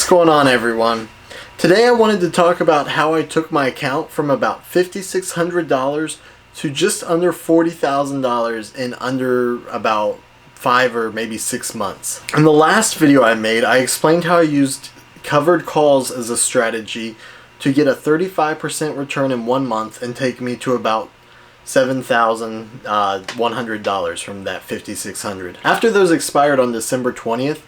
What's going on, everyone? Today I wanted to talk about how I took my account from about $5,600 to just under $40,000 in under about 5 or maybe 6 months. In the last video I made, I explained how I used covered calls as a strategy to get a 35% return in 1 month and take me to about $7,100 from that $5,600. After those expired on December 20th,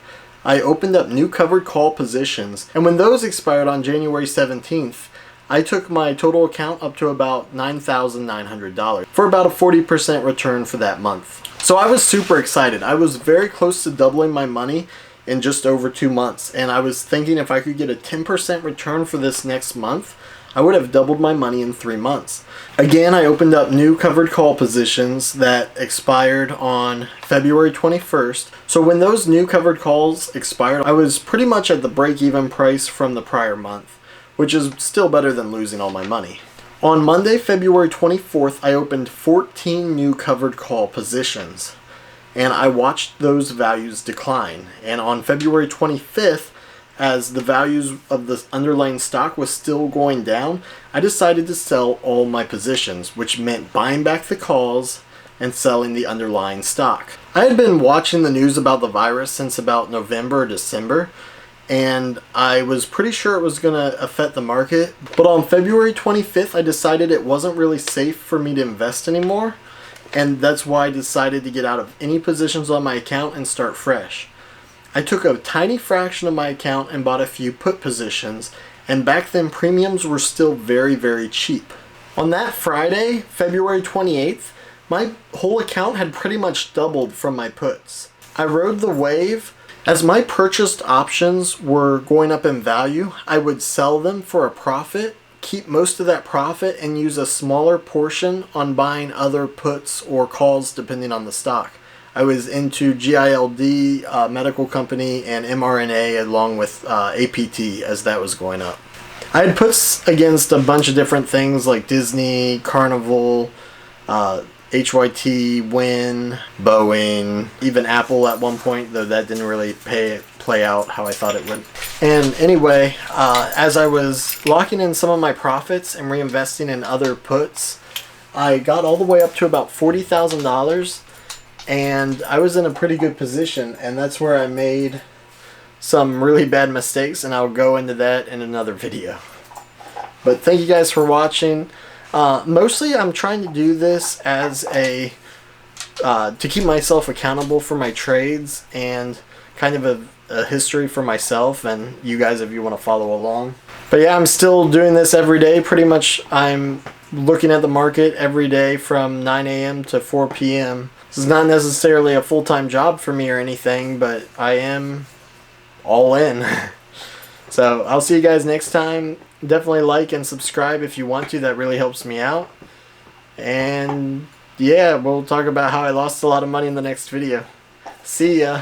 I opened up new covered call positions, and when those expired on January 17th, I took my total account up to about $9,900 for about a 40% return for that month. So I was super excited. I was very close to doubling my money in just over 2 months, and I was thinking if I could get a 10% return for this next month, I would have doubled my money in 3 months. Again, I opened up new covered call positions that expired on February 21st. So when those new covered calls expired, I was pretty much at the break-even price from the prior month, which is still better than losing all my money. On Monday, February 24th, I opened 14 new covered call positions, and I watched those values decline. And on February 25th, as the values of the underlying stock was still going down, I decided to sell all my positions, which meant buying back the calls and selling the underlying stock. I had been watching the news about the virus since about November or December, and I was pretty sure it was going to affect the market. But on February 25th, I decided it wasn't really safe for me to invest anymore, and that's why I decided to get out of any positions on my account and start fresh. I took a tiny fraction of my account and bought a few put positions, and back then premiums were still very, very cheap. On that Friday, February 28th, my whole account had pretty much doubled from my puts. I rode the wave. As my purchased options were going up in value, I would sell them for a profit, keep most of that profit, and use a smaller portion on buying other puts or calls depending on the stock. I was into GILD, medical company, and mRNA along with APT as that was going up. I had puts against a bunch of different things like Disney, Carnival, HYT, Wynn, Boeing, even Apple at one point, though that didn't really play out how I thought it would. And anyway, as I was locking in some of my profits and reinvesting in other puts, I got all the way up to about $40,000. And I was in a pretty good position, and that's where I made some really bad mistakes, and I'll go into that in another video. But thank you guys for watching. Mostly I'm trying to do this as to keep myself accountable for my trades and kind of a history for myself and you guys if you want to follow along. But yeah, I'm still doing this every day. Pretty much I'm looking at the market every day from 9 a.m. to 4 p.m. This is not necessarily a full-time job for me or anything, but I am all in. So I'll see you guys next time. Definitely like and subscribe if you want to. That really helps me out. And yeah, we'll talk about how I lost a lot of money in the next video. See ya.